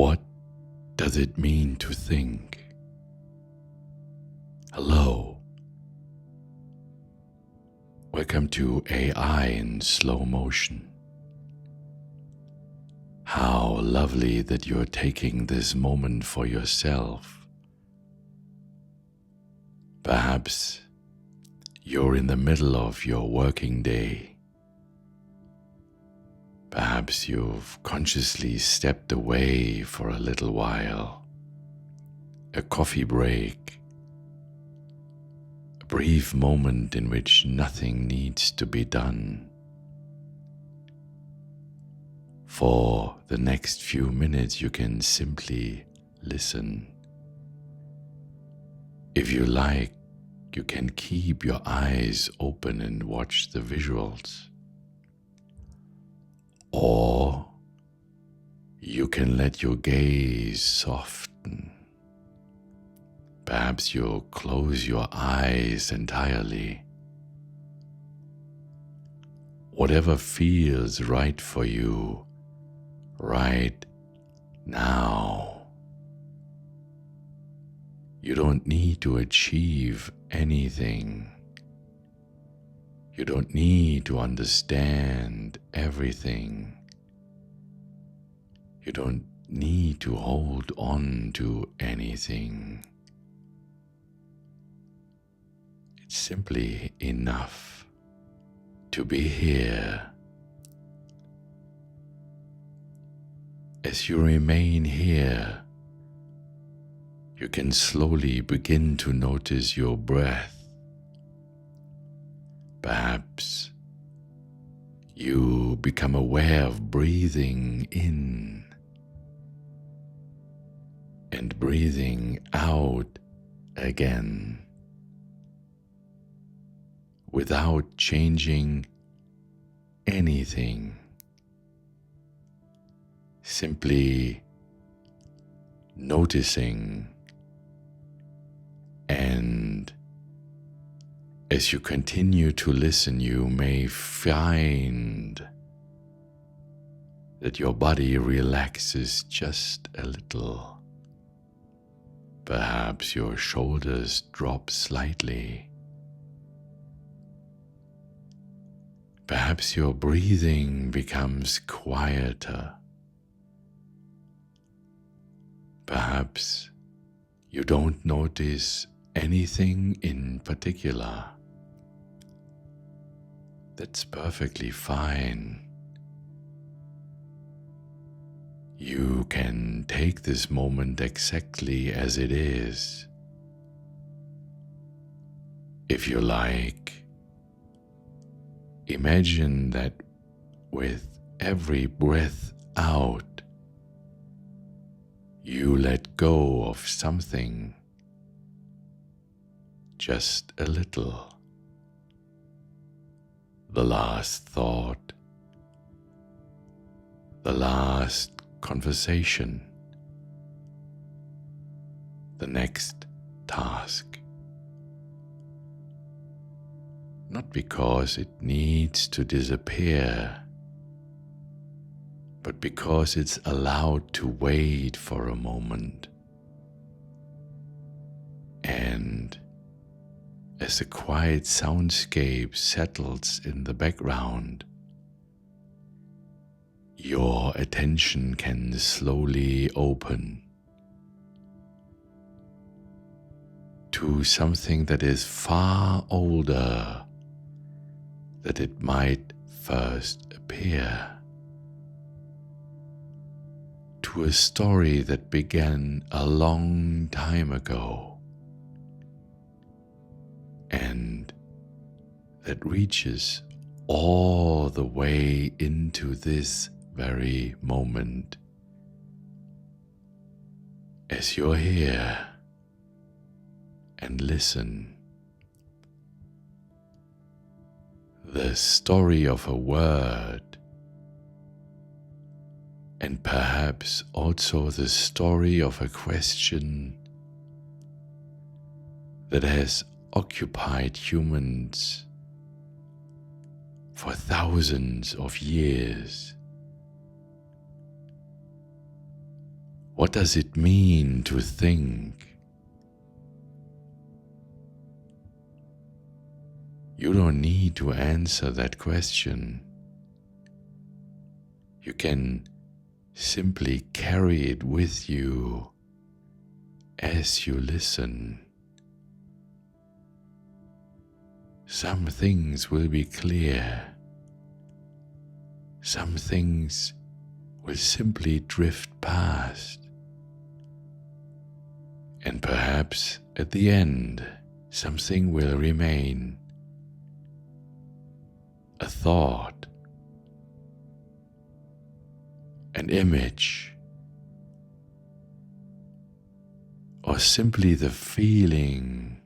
What does it mean to think? Hello. Welcome to AI in slow motion. How lovely that you're taking this moment for yourself. Perhaps you're in the middle of your working day. Perhaps you've consciously stepped away for a little while. A coffee break. A brief moment in which nothing needs to be done. For the next few minutes you can simply listen. If you like, you can keep your eyes open and watch the visuals. Or you can let your gaze soften. Perhaps you'll close your eyes entirely. Whatever feels right for you right now. You don't need to achieve anything. You don't need to understand everything. You don't need to hold on to anything. It's simply enough to be here. As you remain here, you can slowly begin to notice your breath. Perhaps you become aware of breathing in and breathing out again without changing anything. Simply noticing, and as you continue to listen, you may find that your body relaxes just a little. Perhaps your shoulders drop slightly. Perhaps your breathing becomes quieter. Perhaps you don't notice anything in particular. That's perfectly fine. You can take this moment exactly as it is. If you like, imagine that with every breath out, you let go of something, just a little. The last thought, the last conversation, the next task. Not because it needs to disappear, but because it's allowed to wait for a moment. And as the quiet soundscape settles in the background, your attention can slowly open to something that is far older than it might first appear. To a story that began a long time ago and that reaches all the way into this very moment. As you're here and listen, the story of a word, and perhaps also the story of a question that has occupied humans for thousands of years. What does it mean to think? You don't need to answer that question. You can simply carry it with you as you listen. Some things will be clear. Some things will simply drift past. And perhaps at the end, something will remain. A thought, an image, or simply the feeling,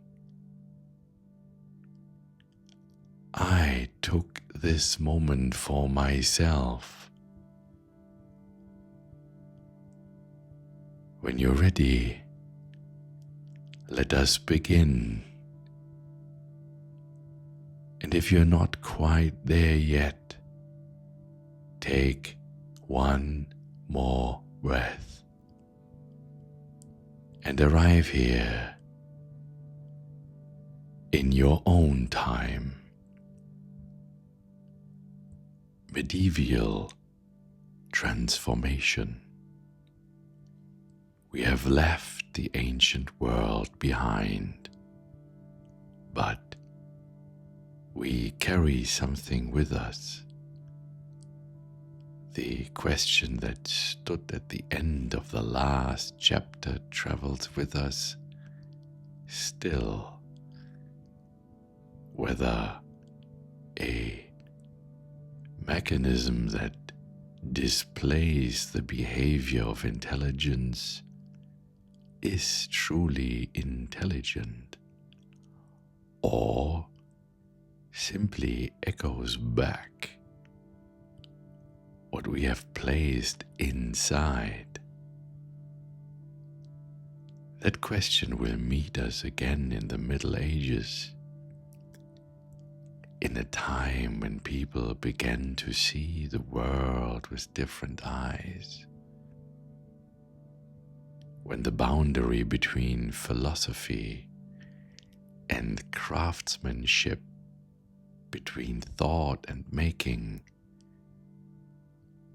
I took this moment for myself. When you're ready, let us begin. And if you're not quite there yet, take one more breath and arrive here in your own time. Medieval transformation. We have left the ancient world behind, but we carry something with us. The question that stood at the end of the last chapter travels with us still. Whether a mechanism that displays the behavior of intelligence is truly intelligent, or simply echoes back what we have placed inside. That question will meet us again in the Middle Ages, in a time when people began to see the world with different eyes, when the boundary between philosophy and craftsmanship, between thought and making,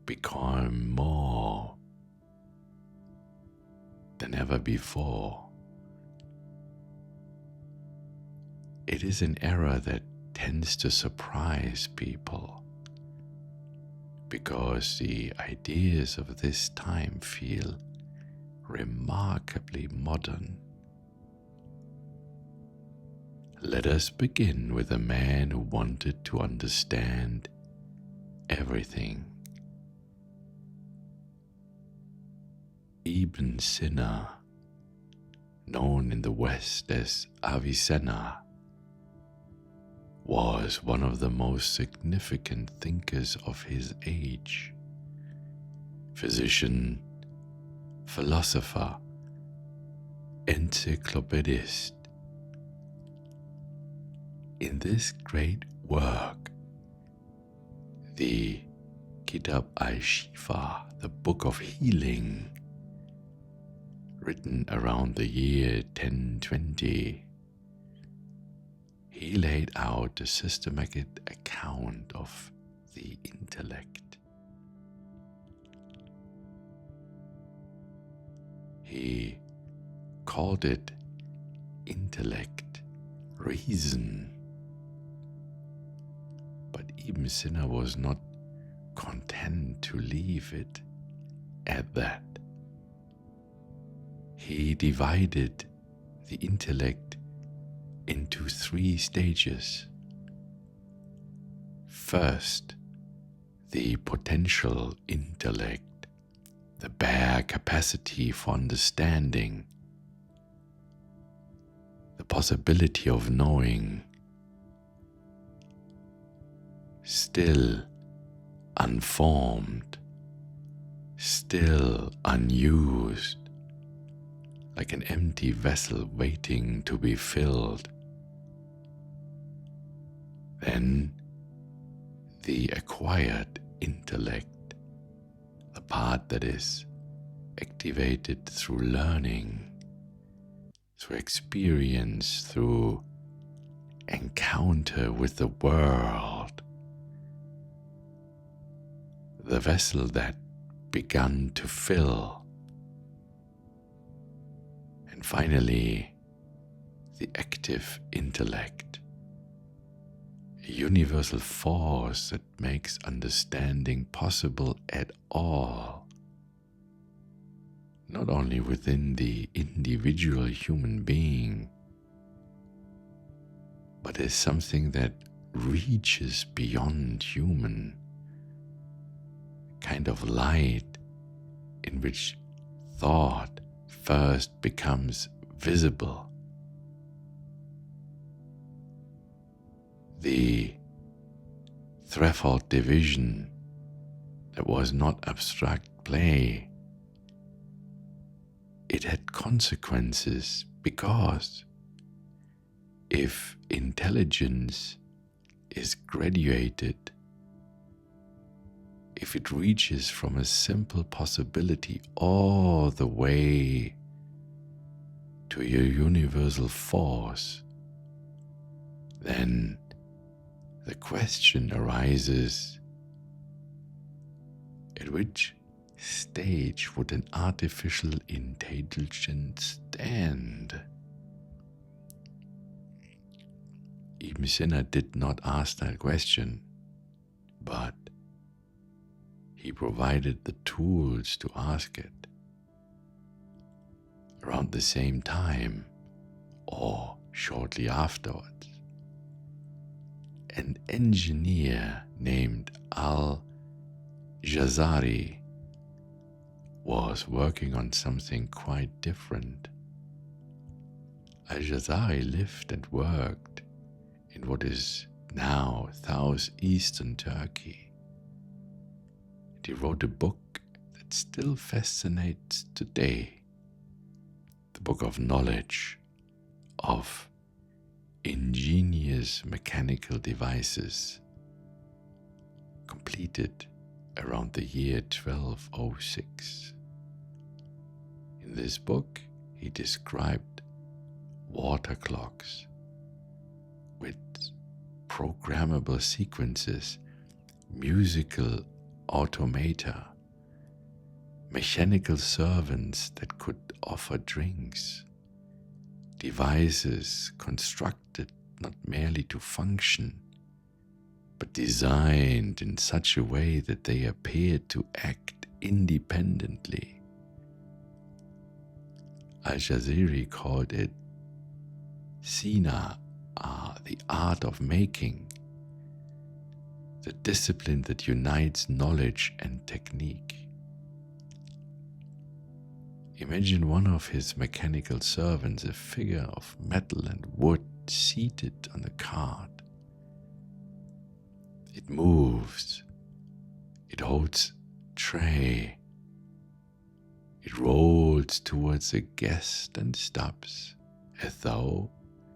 become more than ever before. It is an era that tends to surprise people because the ideas of this time feel remarkably modern. Let us begin with a man who wanted to understand everything. Ibn Sina, known in the West as Avicenna, was one of the most significant thinkers of his age. Physician, philosopher, encyclopedist. In this great work, the Kitab al-Shifa, the Book of Healing, written around the year 1020, he laid out a systematic account of the intellect. He called it intellect, reason. But Ibn Sina was not content to leave it at that. He divided the intellect into 3 stages. First, the potential intellect, the bare capacity for understanding, the possibility of knowing, still unformed, still unused, like an empty vessel waiting to be filled. Then the acquired intellect, the part that is activated through learning, through experience, through encounter with the world. The vessel that began to fill. And finally, the active intellect, a universal force that makes understanding possible at all, not only within the individual human being, but as something that reaches beyond human, a kind of light in which thought first becomes visible. The threefold division that was not abstract play, it had consequences, because if intelligence is graduated, if it reaches from a simple possibility all the way to a universal force, then the question arises, at which stage would an artificial intelligence stand? Ibn Sina did not ask that question, but he provided the tools to ask it. Around the same time, or shortly afterwards, an engineer named Al-Jazari was working on something quite different. Al-Jazari lived and worked in what is now southeastern Turkey. And he wrote a book that still fascinates today, the book of knowledge, of ingenious mechanical devices, completed around the year 1206. In this book, he described water clocks with programmable sequences, musical automata, mechanical servants that could offer drinks, devices constructed not merely to function, but designed in such a way that they appeared to act independently. Al-Jazari called it Sina, the art of making, the discipline that unites knowledge and technique. Imagine one of his mechanical servants, a figure of metal and wood seated on a cart. It moves, it holds tray, it rolls towards a guest and stops, as though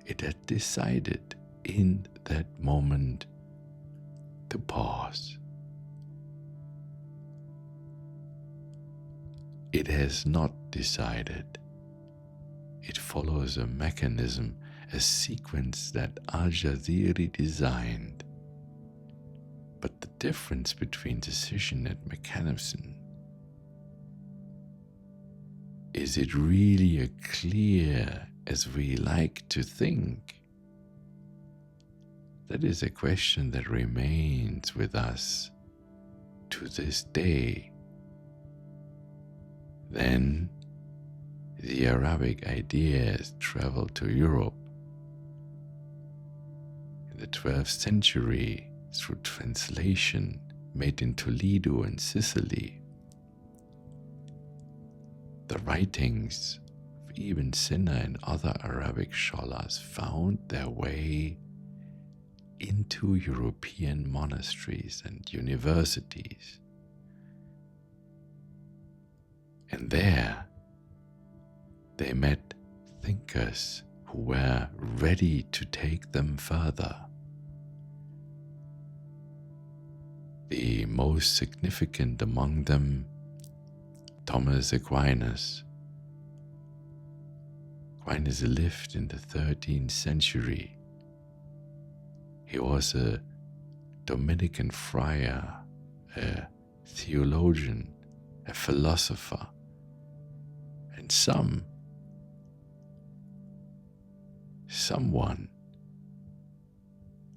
it had decided in that moment to pause. It has not decided. It follows a mechanism, a sequence that Al-Jazari designed. But the difference between decision and mechanism, is it really as clear as we like to think? That is a question that remains with us to this day. Then the Arabic ideas traveled to Europe. In the 12th century, through translation made in Toledo and Sicily, the writings of Ibn Sina and other Arabic scholars found their way into European monasteries and universities. And there they met thinkers who were ready to take them further. The most significant among them Thomas Aquinas. Aquinas lived in the 13th century. He was a Dominican friar, a theologian, a philosopher, and someone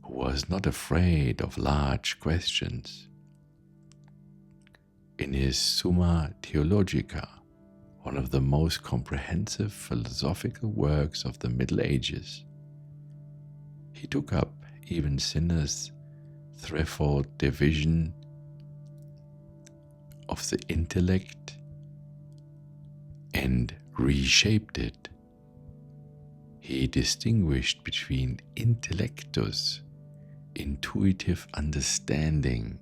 who was not afraid of large questions. In his Summa Theologica, one of the most comprehensive philosophical works of the Middle Ages, he took up even Sinner's threefold division of the intellect and reshaped it. He distinguished between intellectus, intuitive understanding,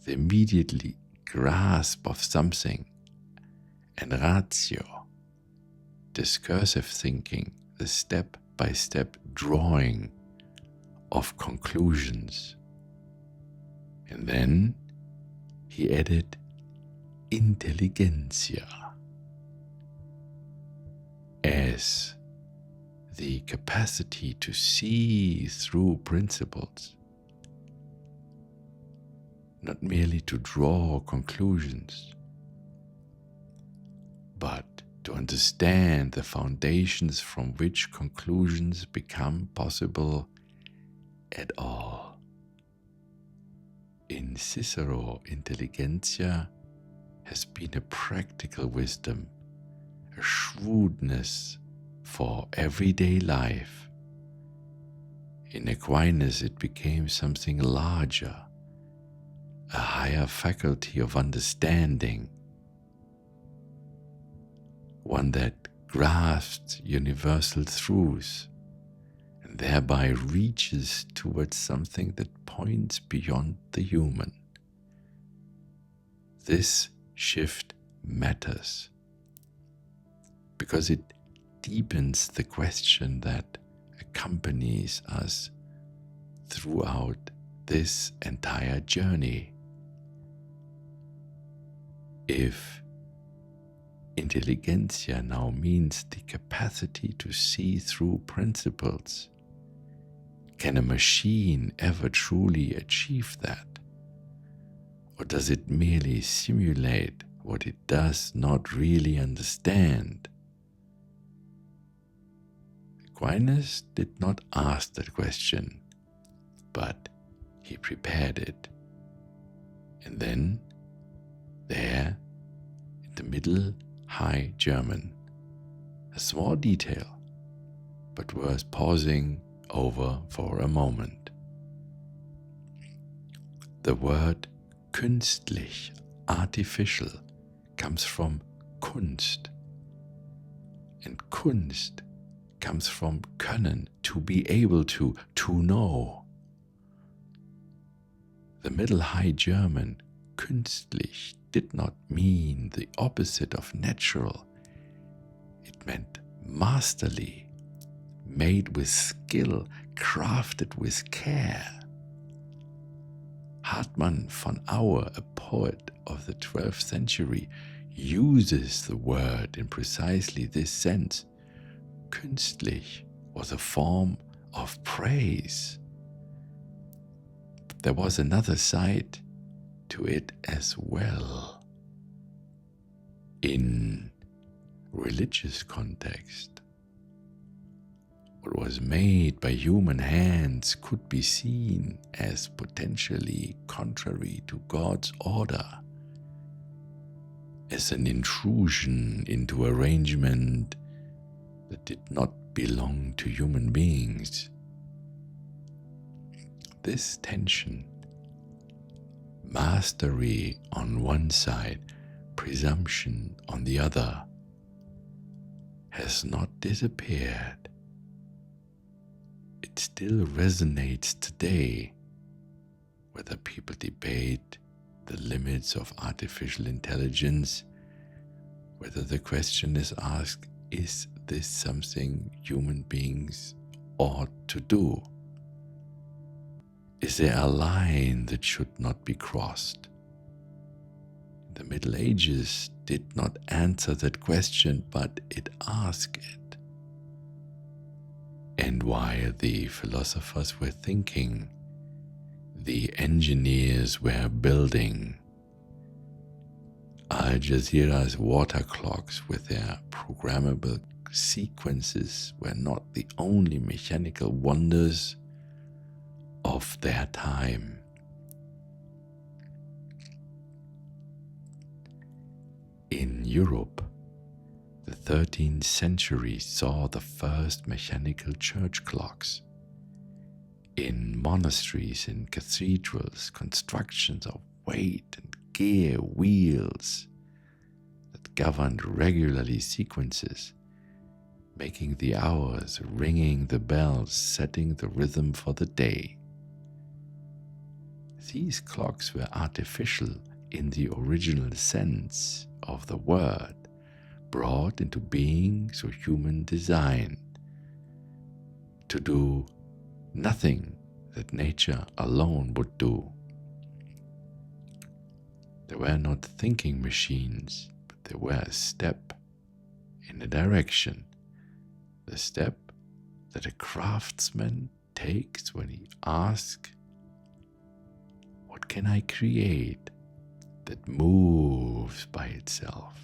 the immediately grasp of something, and ratio, discursive thinking, the step-by-step drawing of conclusions. And then he added intelligentsia as the capacity to see through principles, not merely to draw conclusions, but to understand the foundations from which conclusions become possible at all. In Cicero, intelligentsia has been a practical wisdom, a shrewdness for everyday life. In Aquinas, it became something larger, a higher faculty of understanding, one that grasps universal truths and thereby reaches towards something that points beyond the human. This shift matters because it deepens the question that accompanies us throughout this entire journey. If intelligentsia now means the capacity to see through principles, can a machine ever truly achieve that? Or does it merely simulate what it does not really understand? Aquinas did not ask that question, but he prepared it. And then, there, in the Middle High German, a small detail, but worth pausing over for a moment. The word künstlich, artificial, comes from Kunst, and Kunst comes from können, to be able to know. The Middle High German, künstlich, did not mean the opposite of natural. It meant masterly, made with skill, crafted with care. Hartmann von Auer, a poet of the 12th century, uses the word in precisely this sense. Künstlich was a form of praise. But there was another side to it as well. In religious context, what was made by human hands could be seen as potentially contrary to God's order, as an intrusion into arrangement that did not belong to human beings. This tension, mastery on one side, presumption on the other, has not disappeared. It still resonates today, whether people debate the limits of artificial intelligence, whether the question is asked, is this something human beings ought to do? Is there a line that should not be crossed? In The Middle Ages did not answer that question, but it asked it. And while the philosophers were thinking, the engineers were building. Al Jazeera's water clocks with their programmable sequences were not the only mechanical wonders of their time. In Europe, the 13th century saw the first mechanical church clocks. In monasteries and cathedrals, constructions of weight and gear wheels that governed regularly sequences, making the hours, ringing the bells, setting the rhythm for the day. These clocks were artificial in the original sense of the word, brought into being through human design, to do nothing that nature alone would do. They were not thinking machines, but they were a step in a direction, the step that a craftsman takes when he asks, what can I create that moves by itself?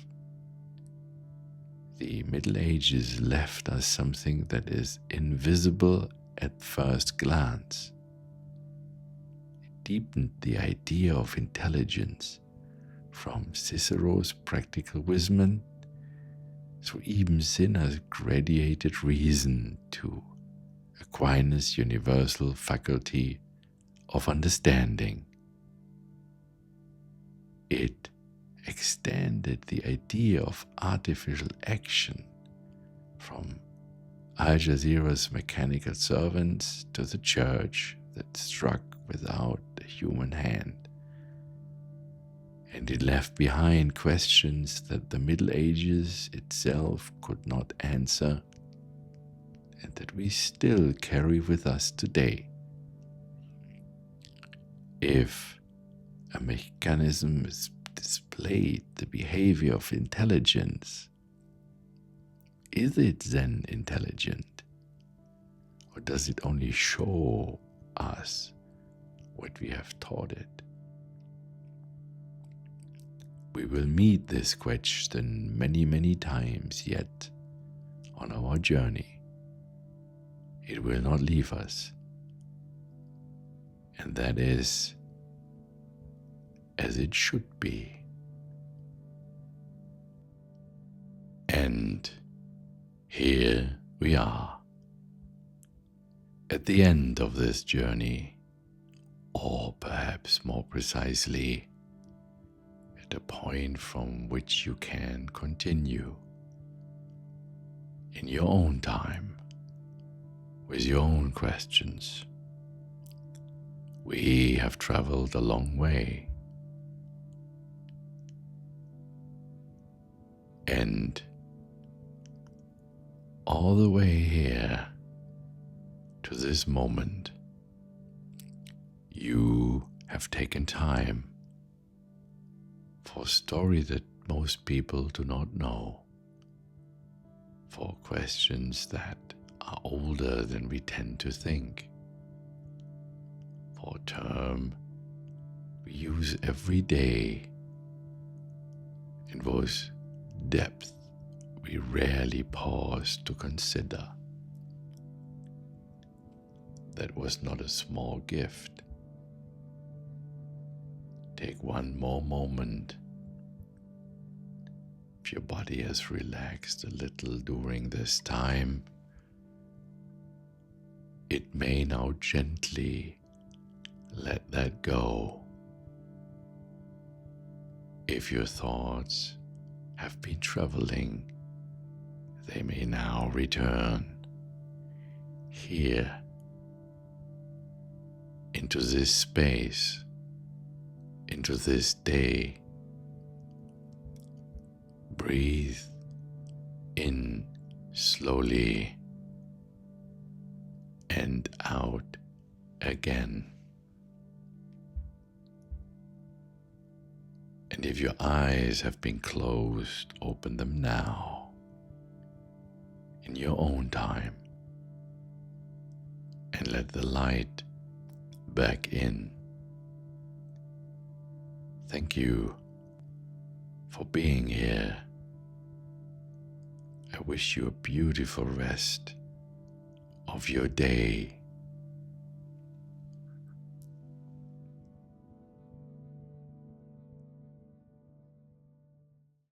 The Middle Ages left us something that is invisible at first glance. It deepened the idea of intelligence from Cicero's practical wisdom through Ibn Sina's gradated reason to Aquinas' universal faculty of understanding. It extended the idea of artificial action from Al Jazeera's mechanical servants to the church that struck without a human hand. And it left behind questions that the Middle Ages itself could not answer and that we still carry with us today. If a mechanism displayed the behavior of intelligence, is it then intelligent? Or does it only show us what we have taught it? We will meet this question many, many times yet on our journey. It will not leave us. And that is as it should be. And here we are, at the end of this journey, or perhaps more precisely, at a point from which you can continue in your own time, with your own questions. We have traveled a long way. And all the way here to this moment, you have taken time for a story that most people do not know, for questions that are older than we tend to think, for a term we use every day, and whose depth we rarely pause to consider. That was not a small gift. Take one more moment. If your body has relaxed a little during this time, it may now gently let that go. If your thoughts have been traveling, they may now return here into this space, into this day. Breathe in slowly and out again. And if your eyes have been closed, open them now, in your own time, and let the light back in. Thank you for being here. I wish you a beautiful rest of your day.